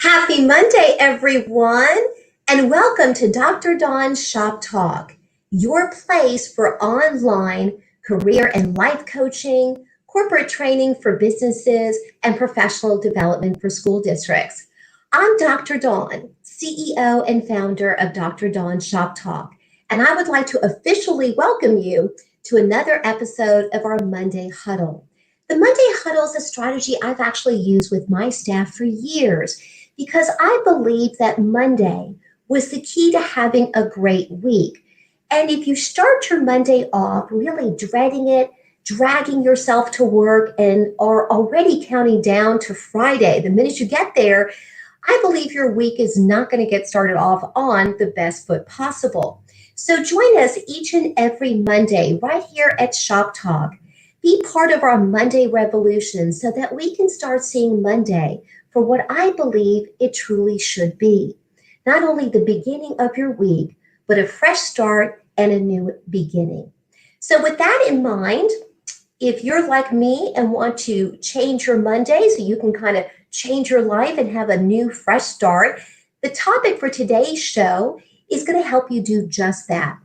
Happy Monday, everyone, and welcome to Dr. Dawn's Shop Talk, your place for online career and life coaching, corporate training for businesses, and professional development for school districts. I'm Dr. Dawn, CEO and founder of Dr. Dawn's Shop Talk, and I would like to officially welcome you to another episode of our Monday Huddle. The Monday Huddle is a strategy I've actually used with my staff for years because I believe that Monday was the key to having a great week. And if you start your Monday off really dreading it, dragging yourself to work, and are already counting down to Friday, the minute you get there, I believe your week is not going to get started off on the best foot possible. So join us each and every Monday right here at Shop Talk. Be part of our Monday revolution so that we can start seeing Monday for what I believe it truly should be. Not only the beginning of your week, but a fresh start and a new beginning. So with that in mind, if you're like me and want to change your Monday so you can kind of change your life and have a new fresh start, the topic for today's show is going to help you do just that.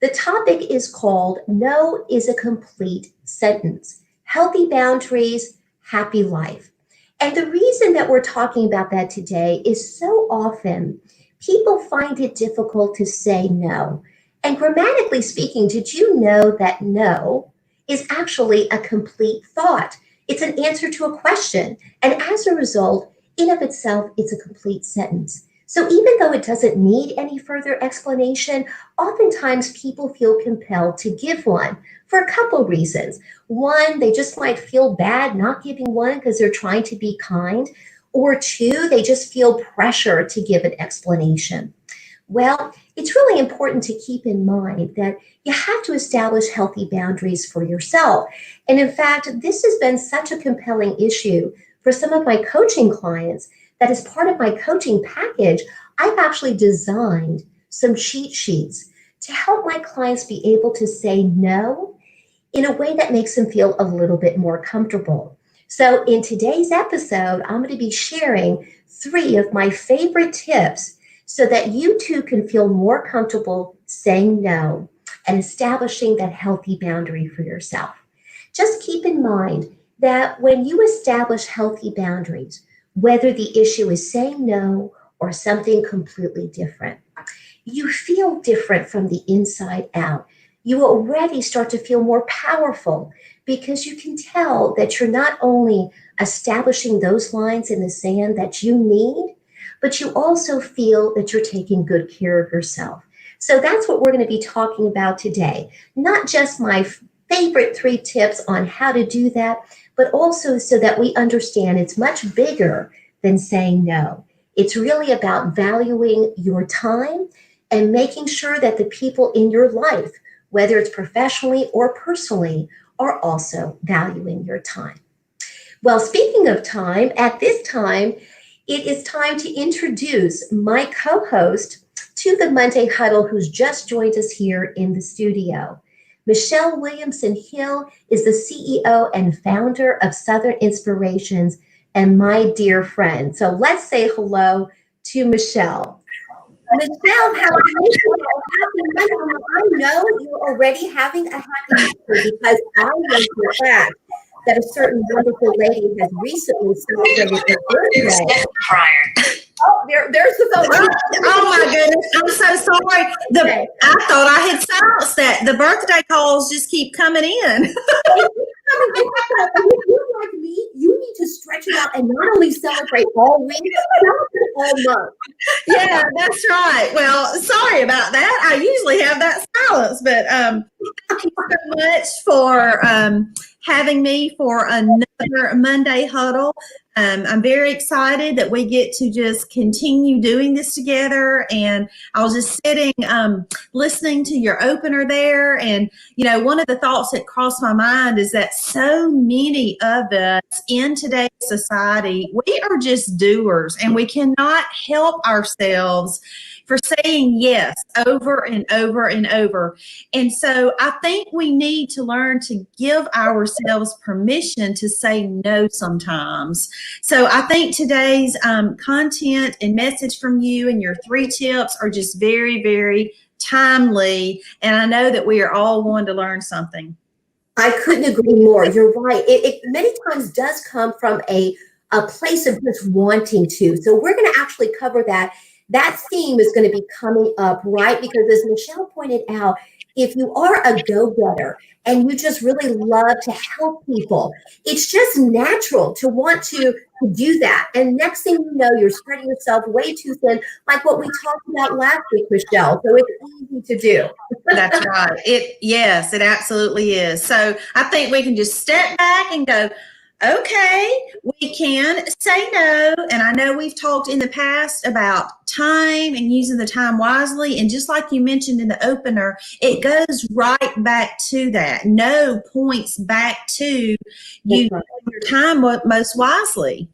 The topic is called No is a Complete Sentence. Healthy boundaries, happy life. And the reason that we're talking about that today is so often people find it difficult to say no. And grammatically speaking, did you know that no is actually a complete thought? It's an answer to a question. And as a result, in of itself, it's a complete sentence. So even though it doesn't need any further explanation, oftentimes people feel compelled to give one for a couple reasons. One, they just might feel bad not giving one because they're trying to be kind. Or two, they just feel pressure to give an explanation. Well, it's really important to keep in mind that you have to establish healthy boundaries for yourself. And in fact, this has been such a compelling issue for some of my coaching clients that as part of my coaching package, I've actually designed some cheat sheets to help my clients be able to say no in a way that makes them feel a little bit more comfortable. So in today's episode, I'm going to be sharing 3 of my favorite tips so that you too can feel more comfortable saying no and establishing that healthy boundary for yourself. Just keep in mind that when you establish healthy boundaries, whether the issue is saying no or something completely different, you feel different from the inside out. You already start to feel more powerful because you can tell that you're not only establishing those lines in the sand that you need, but you also feel that you're taking good care of yourself. So that's what we're going to be talking about today. Not just my favorite 3 tips on how to do that, but also so that we understand it's much bigger than saying no. It's really about valuing your time and making sure that the people in your life, whether it's professionally or personally, are also valuing your time. Well, speaking of time, at this time, it is time to introduce my co-host to the Monday Huddle who's just joined us here in the studio. Michelle Williamson Hill is the CEO and founder of Southern Inspirations and my dear friend. So let's say hello to Michelle. Michelle, how are you? Happy Monday. I know you're already having a happy Monday because I know for a fact that a certain wonderful lady has recently celebrated her birthday. Oh, there's the phone. Oh my goodness, I'm so sorry. I thought I had silenced that. The birthday calls just keep coming in. If you're like me, you need to stretch it out and not only celebrate all week, celebrate all month. Yeah, that's right. Well, sorry about that. I usually have that silence, but thank you so much for having me for another Monday Huddle. I'm very excited that we get to just continue doing this together. And I was just sitting, listening to your opener there. And, you know, one of the thoughts that crossed my mind is that so many of us in today's society, we are just doers and we cannot help ourselves for saying yes over and over and over. And so I think we need to learn to give ourselves permission to say no sometimes. So I think today's content and message from you and your 3 tips are just very, very timely. And I know that we are all wanting to learn something. I couldn't agree more. You're right. It many times does come from a place of just wanting to. So we're going to actually cover that. That theme is going to be coming up, right? Because as Michelle pointed out, if you are a go-getter and you just really love to help people, it's just natural to want to do that. And next thing you know, you're spreading yourself way too thin, like what we talked about last week, Michelle. So it's easy to do. That's right. Yes, it absolutely is. So I think we can just step back and go, okay, we can say no. And I know we've talked in the past about time and using the time wisely. And just like you mentioned in the opener, it goes right back to that. No points back to you your time most wisely.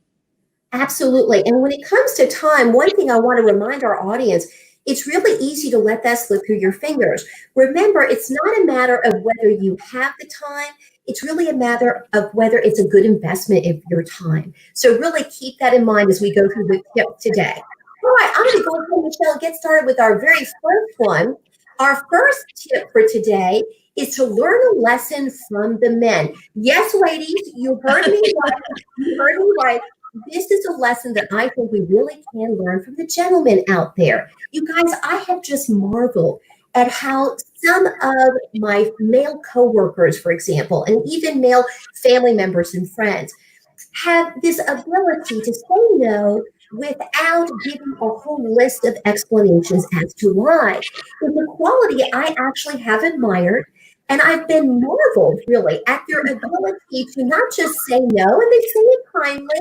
Absolutely. And when it comes to time, one thing I want to remind our audience, it's really easy to let that slip through your fingers. Remember, it's not a matter of whether you have the time. It's really a matter of whether it's a good investment of your time. So really keep that in mind as we go through the tips today. All right, I'm going to go ahead, Michelle, and get started with our very first one. Our first tip for today is to learn a lesson from the men. Yes, ladies, you heard me right. You heard me right. This is a lesson that I think we really can learn from the gentlemen out there. You guys, I have just marveled at how some of my male coworkers, for example, and even male family members and friends have this ability to say no without giving a whole list of explanations as to why. It's a quality I actually have admired, and I've been marveled really at their ability to not just say no, and they say it kindly,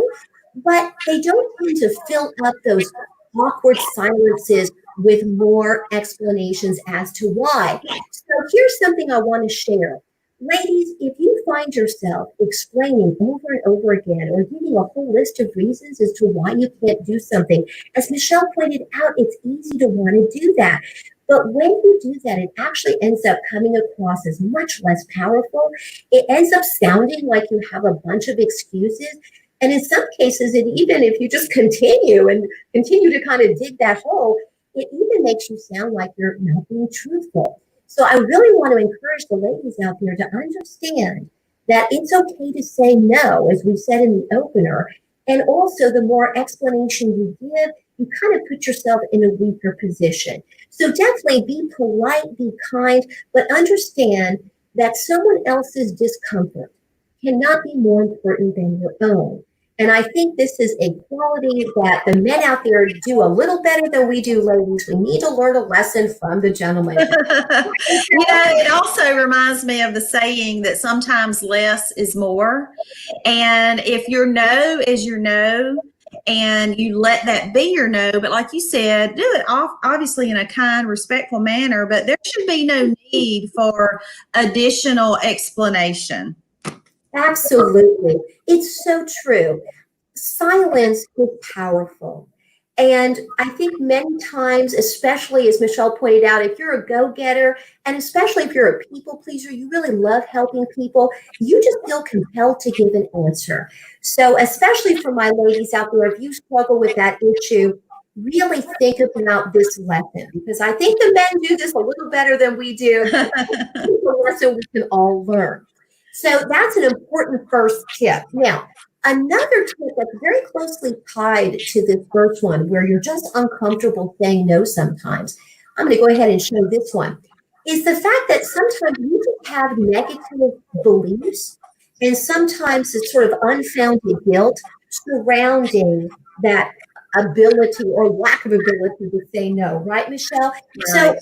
but they don't tend to fill up those awkward silences with more explanations as to why. So here's something I want to share. Ladies, if you find yourself explaining over and over again or giving a whole list of reasons as to why you can't do something, as Michelle pointed out, it's easy to want to do that. But when you do that, it actually ends up coming across as much less powerful. It ends up sounding like you have a bunch of excuses. And in some cases, and even if you just continue to kind of dig that hole, it even makes you sound like you're not being truthful. So I really want to encourage the ladies out there to understand that it's okay to say no, as we said in the opener. And also, the more explanation you give, you kind of put yourself in a weaker position. So definitely be polite, be kind, but understand that someone else's discomfort cannot be more important than your own. And I think this is a quality that the men out there do a little better than we do, ladies. We need to learn a lesson from the gentlemen. It also reminds me of the saying that sometimes less is more. And if your no is your no, and you let that be your no, but like you said, do it obviously in a kind, respectful manner, but there should be no need for additional explanation. Absolutely. It's so true. Silence is powerful. And I think many times, especially as Michelle pointed out, if you're a go-getter, and especially if you're a people pleaser, you really love helping people, you just feel compelled to give an answer. So especially for my ladies out there, if you struggle with that issue, really think about this lesson, because I think the men do this a little better than we do. It's a lesson we can all learn. So that's an important first tip. Now, another tip that's very closely tied to this first one, where you're just uncomfortable saying no sometimes, I'm going to go ahead and show this one, is the fact that sometimes you just have negative beliefs and sometimes it's sort of unfounded guilt surrounding that ability or lack of ability to say no, right, Michelle? Right. So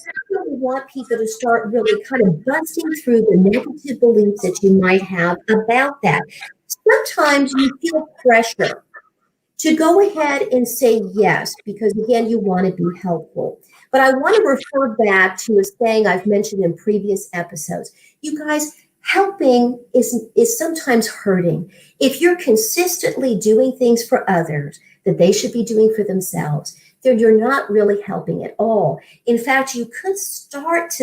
we want people to start really kind of busting through the negative beliefs that you might have about that. Sometimes you feel pressure to go ahead and say yes, because again, you want to be helpful. But I want to refer back to a saying I've mentioned in previous episodes. You guys, helping is sometimes hurting. If you're consistently doing things for others that they should be doing for themselves, then you're not really helping at all. In fact, you could start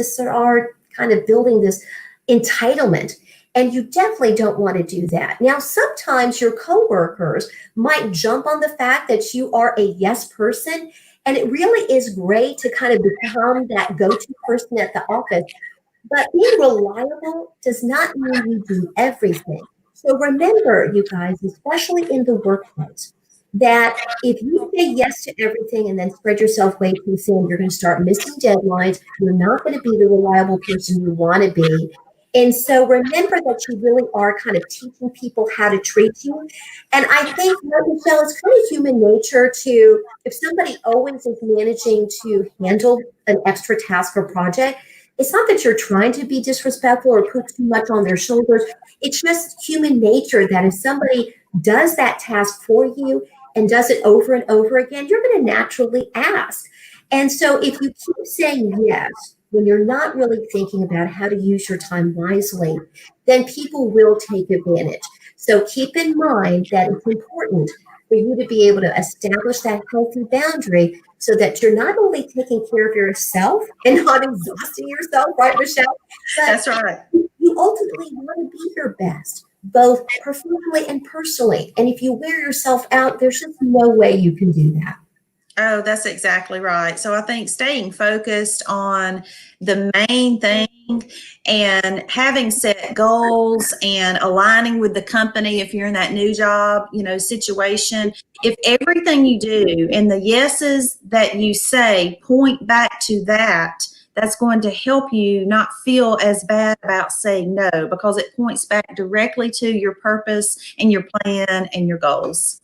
kind of building this entitlement. And you definitely don't want to do that. Now, sometimes your coworkers might jump on the fact that you are a yes person. And it really is great to kind of become that go-to person at the office. But being reliable does not mean you do everything. So remember, you guys, especially in the workplace, that if you say yes to everything and then spread yourself way too thin, you're going to start missing deadlines. You're not going to be the reliable person you want to be. And so remember that you really are kind of teaching people how to treat you. And I think, Michelle, it's kind of human nature to, if somebody always is managing to handle an extra task or project, it's not that you're trying to be disrespectful or put too much on their shoulders. It's just human nature that if somebody does that task for you and does it over and over again, you're going to naturally ask. And so if you keep saying yes, when you're not really thinking about how to use your time wisely, then people will take advantage. So keep in mind that it's important for you to be able to establish that healthy boundary so that you're not only taking care of yourself and not exhausting yourself, right, Michelle? But That's right. you ultimately want to be your best, both professionally and personally. And if you wear yourself out, there's just no way you can do that. Oh, that's exactly right. So I think staying focused on the main thing and having set goals and aligning with the company if you're in that new job, situation, if everything you do and the yeses that you say point back to that, that's going to help you not feel as bad about saying no because it points back directly to your purpose and your plan and your goals.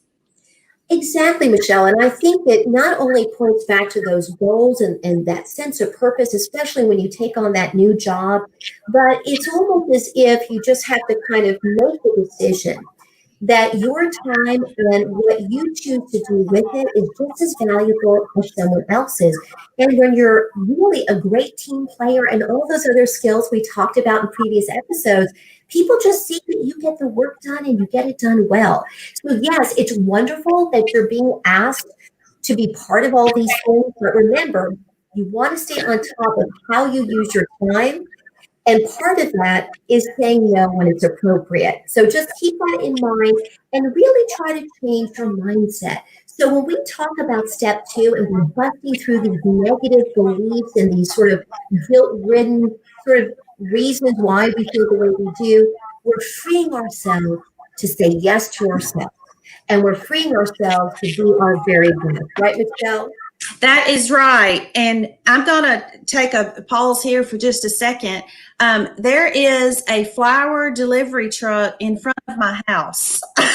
Exactly, Michelle. And I think it not only points back to those goals and that sense of purpose, especially when you take on that new job, but it's almost as if you just have to kind of make a decision that your time and what you choose to do with it is just as valuable as someone else's. And when you're really a great team player and all those other skills we talked about in previous episodes, people just see that you get the work done and you get it done well. So yes, it's wonderful that you're being asked to be part of all these things, but remember, you want to stay on top of how you use your time, and part of that is saying no when it's appropriate. So just keep that in mind and really try to change your mindset. So when we talk about step 2 and we're busting through these negative beliefs and these sort of guilt-ridden sort of reasons why we feel the way we do, we're freeing ourselves to say yes to ourselves. And we're freeing ourselves to be our very best. Right, Michelle? That is right. And I'm going to take a pause here for just a second. There is a flower delivery truck in front of my house. And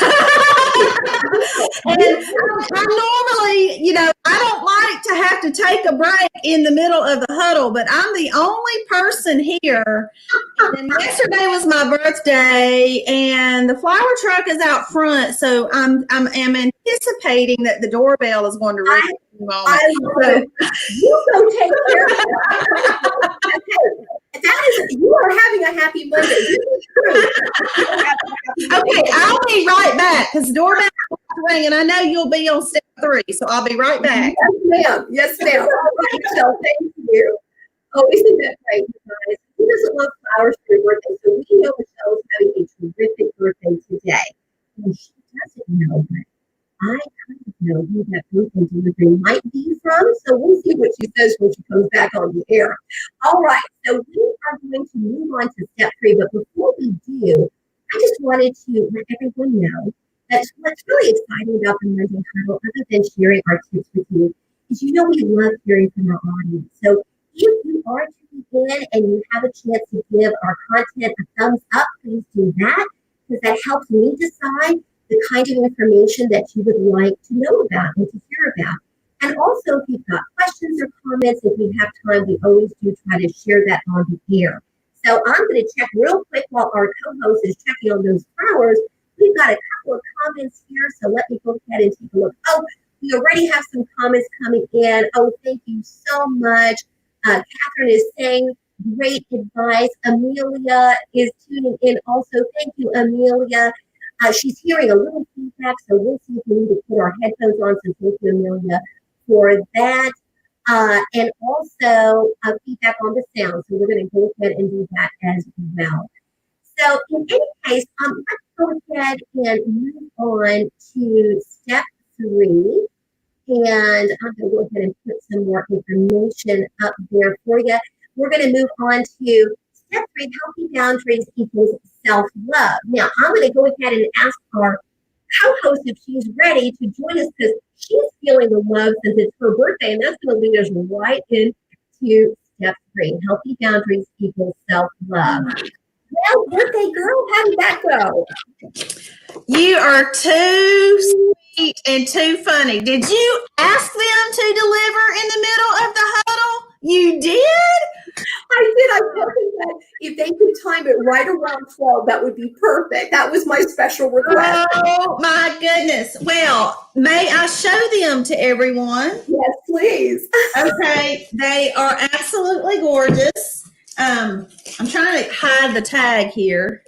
I normally, I don't like to have to take a break in the middle of the huddle, but I'm the only person here. And yesterday was my birthday, and the flower truck is out front. So I'm anticipating that the doorbell is going to ring. You go take care of that. You are having a happy Monday. Okay, I'll be right back because the doorbell is ringing, and I know you'll be on step 3, so I'll be right back. Yes, ma'am. All right, Michelle, thank you. Oh, isn't that great, you guys? Who doesn't love flowers for your birthday? So we know Michelle's having a terrific birthday today. And she doesn't know, but I kind of know who that birthday delivery might be from. So we'll see what she says when she comes back on the air. All right, so we are going to move on to step 3. But before we do, I just wanted to let everyone know that what's really exciting about the Monday Huddle, other than sharing our tips with you, is we love hearing from our audience. So if you are tuning in and you have a chance to give our content a thumbs up, please do that, because that helps me decide the kind of information that you would like to know about and to hear about. And also, if you've got questions or comments, if we have time, we always do try to share that on the air. So I'm going to check real quick while our co-host is checking on those flowers. We've got a couple of comments here, so let me go ahead and take a look. Oh, we already have some comments coming in. Oh, thank you so much. Catherine is saying, great advice. Amelia is tuning in also. Thank you, Amelia. She's hearing a little feedback, so we'll see if we need to put our headphones on. So thank you, Amelia, for that. And also feedback on the sound. So we're going to go ahead and do that as well. So in any case, let's go ahead and move on to step 3. And I'm going to go ahead and put some more information up there for you. We're going to move on to step 3, healthy boundaries equals self-love. Now, I'm going to go ahead and ask our co-host if she's ready to join us because she's feeling the love since it's her birthday, and that's going to lead us right into step 3, healthy boundaries equals self-love. Well, birthday girl, how did that go? You are too sweet and too funny. Did you ask them to deliver in the middle of the huddle? You did? I did. I told them that if they could time it right around 12, that would be perfect. That was my special request. Oh, my goodness. Well, may I show them to everyone? Yes, please. Okay. They are absolutely gorgeous. I'm trying to hide the tag here.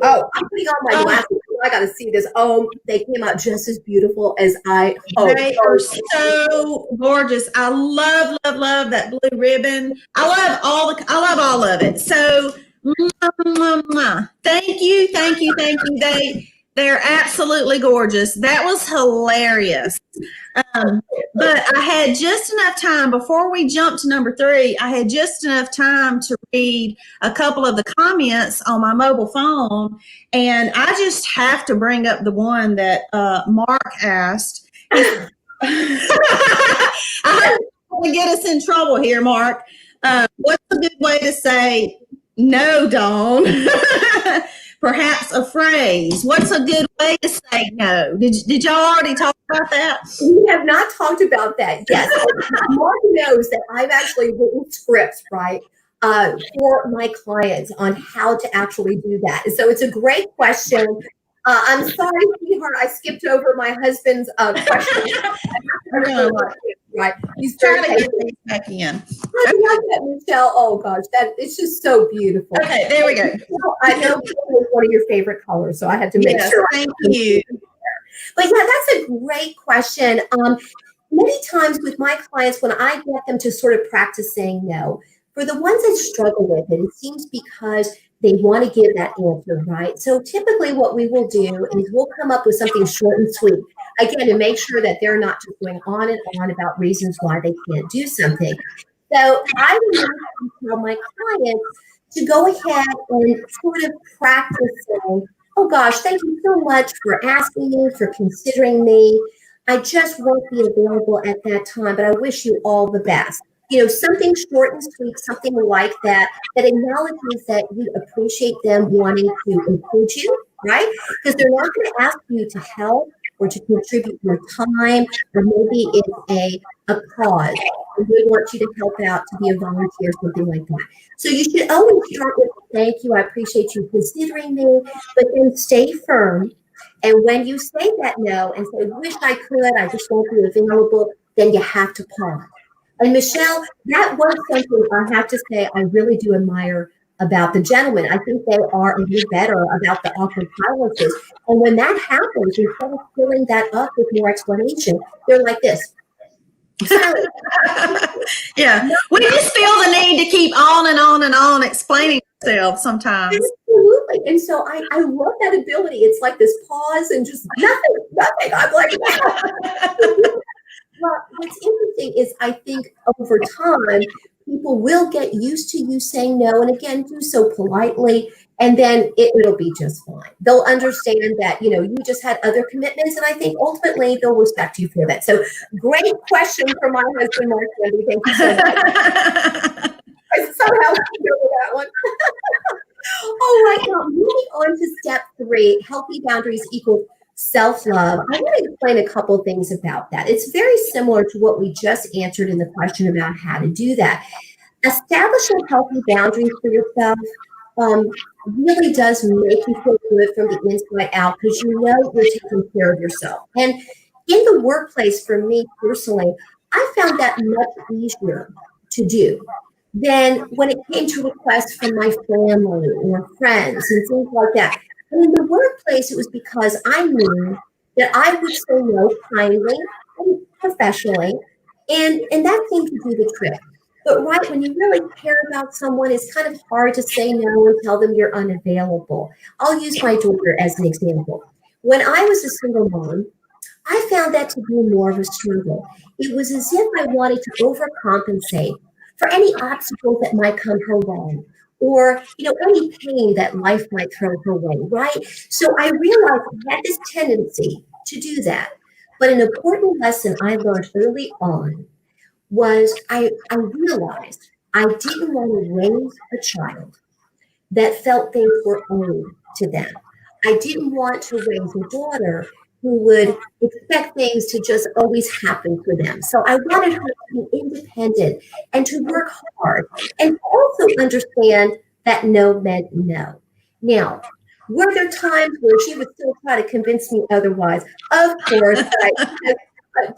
Oh, I'm putting on my glasses. I got to see this. Oh, they came out just as beautiful as I hoped. They are so gorgeous. I love, love, love that blue ribbon. I love all of it. So, thank you, thank you, thank you. They're absolutely gorgeous. That was hilarious. But I had just enough time before we jumped to number 3. I had just enough time to read a couple of the comments on my mobile phone, and I just have to bring up the one that Mark asked. I don't want to get us in trouble here, Mark. What's a good way to say no, Dawn? Perhaps a phrase. What's a good way to say no? Did y'all already talk about that? We have not talked about that. Yes. Mark knows that I've actually written scripts, right, for my clients on how to actually do that. So it's a great question. I'm sorry, sweetheart, I skipped over my husband's question. Right. He's trying to get these back in. I love that, Michelle. Oh gosh, it's just so beautiful. Okay, there we go. I know it was one of your favorite colors, so I had to make sure. Thank you. But yeah, that's a great question. Many times with my clients, when I get them to sort of practice saying no, for the ones that struggle with it, it seems because they want to give that answer, right? So typically what we will do is we'll come up with something short and sweet. Again, to make sure that they're not just going on and on about reasons why they can't do something. So I would tell my clients to go ahead and sort of practice saying, oh gosh, thank you so much for asking me, for considering me. I just won't be available at that time, but I wish you all the best. Something short and sweet, something like that acknowledges that you appreciate them wanting to include you, right? Because they're not going to ask you to help or to contribute your time, or maybe it's a cause. They want you to help out, to be a volunteer, something like that. So you should always start with thank you, I appreciate you considering me, but then stay firm. And when you say that no and say, wish I could, I just won't be available, then you have to pause. And Michelle, that was something I have to say I really do admire about the gentlemen. I think they are a little better about the awkward silences. And when that happens, instead of filling that up with more explanation, they're like this. Yeah, we just feel the need to keep on and on and on explaining ourselves sometimes. Absolutely. And so I love that ability. It's like this pause and just nothing. I'm like, well, what's interesting is I think over time, people will get used to you saying no, and again, do so politely, and then it'll be just fine. They'll understand that, you just had other commitments, and I think ultimately they'll respect you for that. So great question from my husband, Mark Wendy. Thank you so much. I somehow figured that one. All right, now moving on to step 3, healthy boundaries equals self-love. I want to explain a couple things about that. It's very similar to what we just answered in the question about how to do that. Establishing healthy boundaries for yourself really does make you feel good from the inside out because you know you're taking care of yourself. And in the workplace, for me personally, I found that much easier to do than when it came to requests from my family or friends and things like that. And in the workplace, it was because I knew that I would say no kindly and professionally, and that seemed to do the trick. But right when you really care about someone, it's kind of hard to say no and tell them you're unavailable. I'll use my daughter as an example. When I was a single mom, I found that to be more of a struggle. It was as if I wanted to overcompensate for any obstacles that might come her way or any pain that life might throw her way, right? So I realized I had this tendency to do that. But an important lesson I learned early on was I realized I didn't want to raise a child that felt things were owed to them. I didn't want to raise a daughter who would expect things to just always happen for them. So I wanted her to be independent and to work hard and also understand that no meant no. Now, were there times where she would still try to convince me otherwise? Of course, right?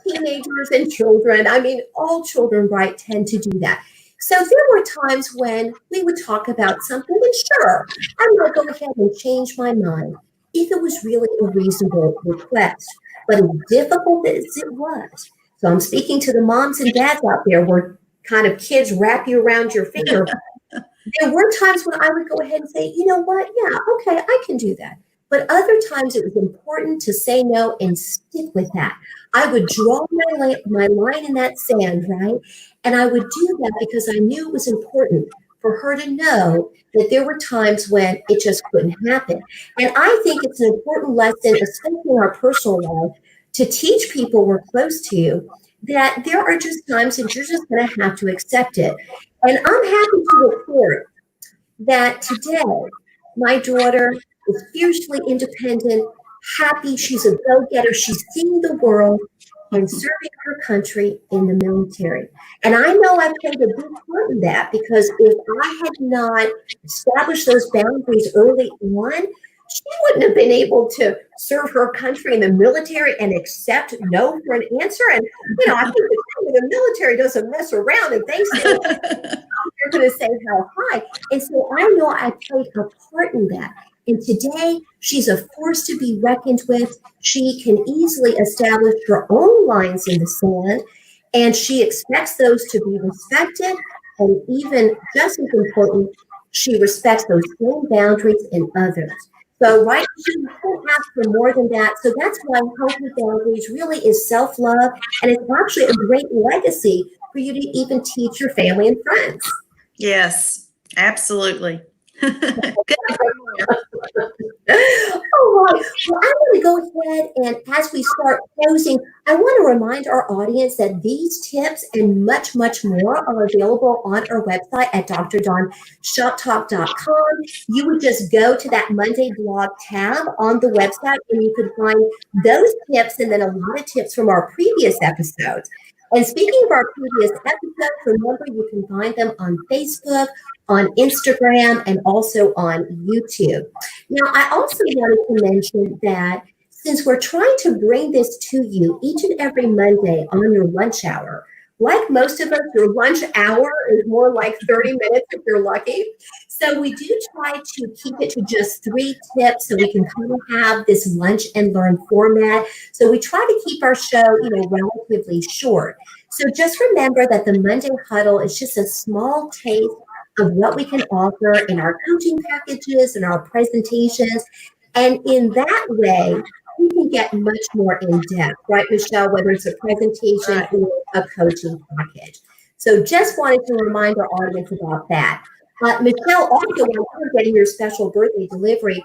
Teenagers and children. I mean, all children, right, tend to do that. So there were times when we would talk about something, and sure, I might go ahead and change my mind if it was really a reasonable request. But as difficult as it was, so I'm speaking to the moms and dads out there where kind of kids wrap you around your finger. There were times when I would go ahead and say, you know what? Yeah, okay, I can do that. But other times it was important to say no and stick with that. I would draw my line in that sand, right? And I would do that because I knew it was important for her to know that there were times when it just couldn't happen. And I think it's an important lesson, especially in our personal life, to teach people we're close to you that there are just times that you're just going to have to accept it. And I'm happy to report that today my daughter is fiercely independent, happy. She's a go-getter. She's seeing the world and serving her country in the military. And I know I played a big part in that because if I had not established those boundaries early on, she wouldn't have been able to serve her country in the military and accept no for an answer. And, I think the military doesn't mess around. If they say they're going to say how high. And so I know I played a part in that. And today, she's a force to be reckoned with. She can easily establish her own lines in the sand, and she expects those to be respected. And even just as important, she respects those same boundaries in others. So, right, she can't ask for more than that. So that's why healthy boundaries really is self-love, and it's actually a great legacy for you to even teach your family and friends. Yes, absolutely. All right. Well, I'm going to go ahead and as we start closing, I want to remind our audience that these tips and much, much more are available on our website at drdonshoptalk.com. You would just go to that Monday blog tab on the website and you could find those tips and then a lot of tips from our previous episodes. And speaking of our previous episodes, remember you can find them on Facebook, on Instagram, and also on YouTube. Now, I also wanted to mention that since we're trying to bring this to you each and every Monday on your lunch hour, like most of us, your lunch hour is more like 30 minutes if you're lucky. So we do try to keep it to just 3 tips so we can kind of have this lunch and learn format. So we try to keep our show, relatively short. So just remember that the Monday Huddle is just a small taste of what we can offer in our coaching packages and our presentations. And in that way, we can get much more in depth, right, Michelle, whether it's a presentation or a coaching package. So just wanted to remind our audience about that. Michelle, also, when we were getting your special birthday delivery,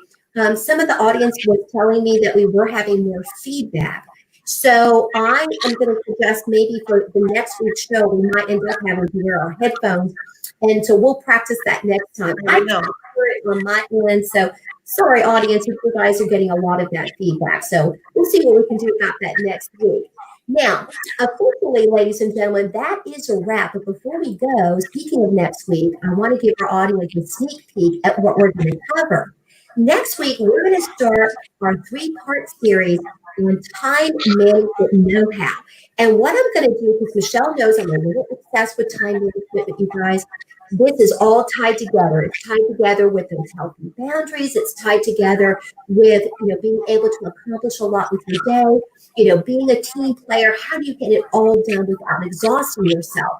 some of the audience was telling me that we were having more feedback. So I am going to suggest maybe for the next week's show, we might end up having to wear our headphones. And so we'll practice that next time. I can't hear it on my end. So sorry, audience, if you guys are getting a lot of that feedback. So we'll see what we can do about that next week. Now, unfortunately, ladies and gentlemen, that is a wrap. But before we go, speaking of next week, I want to give our audience a sneak peek at what we're going to cover. Next week, we're going to start our 3-part series on time management know-how. And what I'm going to do, because Michelle knows I'm a little obsessed with time management with you guys, This is all tied together. It's tied together with those healthy boundaries. It's tied together with, being able to accomplish a lot with your day, being a team player. How do you get it all done without exhausting yourself?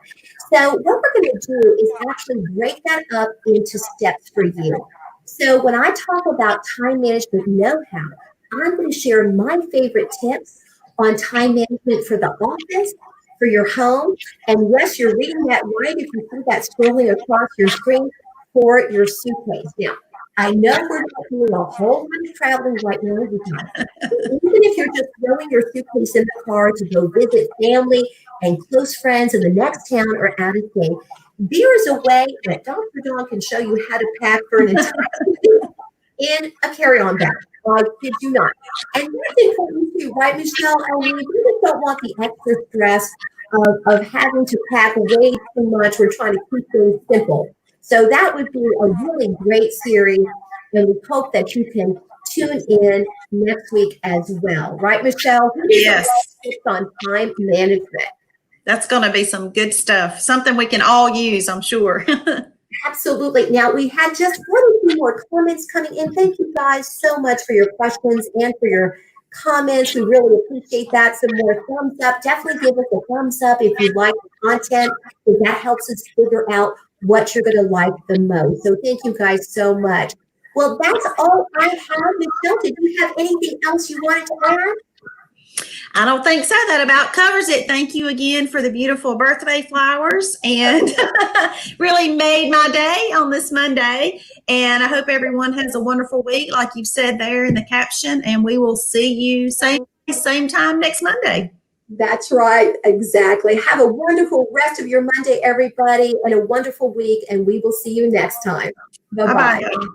So what we're going to do is actually break that up into steps for you. So when I talk about time management know-how, I'm going to share my favorite tips on time management for the office, for your home, and yes, you're reading that right if you see that scrolling across your screen for your suitcase. Now, I know we're not doing a whole lot of traveling right now, you guys. Even if you're just throwing your suitcase in the car to go visit family and close friends in the next town or out of state, there is a way that Dr. Dawn can show you how to pack for an entire week in a carry-on bag. I kid you not. And that's important too, right, Michelle? I mean, we just don't want the extra stress of having to pack way too much. We're trying to keep things simple. So that would be a really great series, and we hope that you can tune in next week as well. Right, Michelle? Yes. Tips on time management. That's going to be some good stuff. Something we can all use, I'm sure. Absolutely. Now, we had just one or two more comments coming in. Thank you guys so much for your questions and for your comments. We really appreciate that. Some more thumbs up. Definitely give us a thumbs up if you like the content, because that helps us figure out what you're going to like the most. So thank you guys so much. Well, that's all I have. Michelle, did you have anything else you wanted to add? I don't think so. That about covers it. Thank you again for the beautiful birthday flowers, and really made my day on this Monday. And I hope everyone has a wonderful week, like you've said there in the caption. And we will see you same time next Monday. That's right. Exactly. Have a wonderful rest of your Monday, everybody, and a wonderful week. And we will see you next time. Bye-bye. Bye-bye.